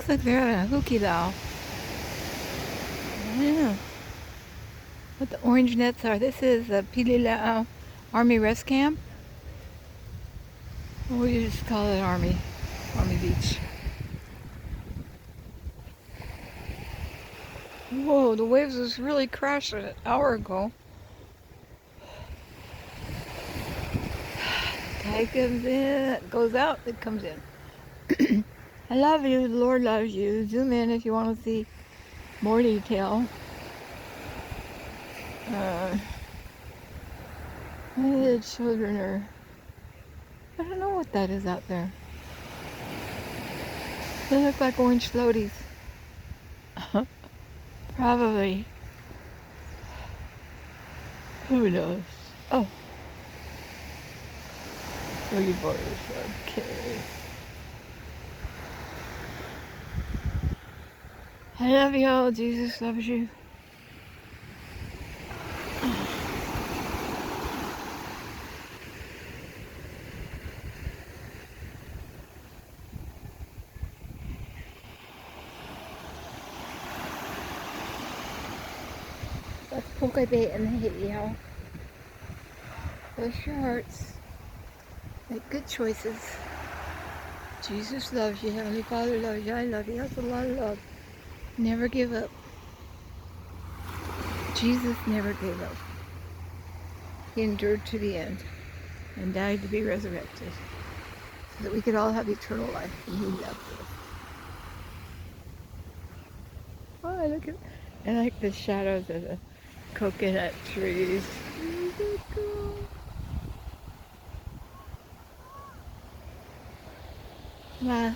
like they're having a hukilau. I don't know what the orange nets are. This is the Pililao Army Rest Camp. Or we just call it Army Beach. Whoa, the waves was really crashing an hour ago. Tide comes in, it goes out, it comes in. I love you, the Lord loves you. Zoom in if you want to see more detail. The children are, I don't know what that is out there. They look like orange floaties. Probably. Who knows? Oh. Boogie boarders. Okay. I love you all. Jesus loves you. That's poke bait and the hate Push your hearts. Make good choices. Jesus loves you. Heavenly Father loves you. I love you. That's a lot of love. Never give up. Jesus never gave up. He endured to the end and died to be resurrected so that we could all have eternal life, and He loved us. Oh, look at, I like the shadows of the coconut trees. Wow.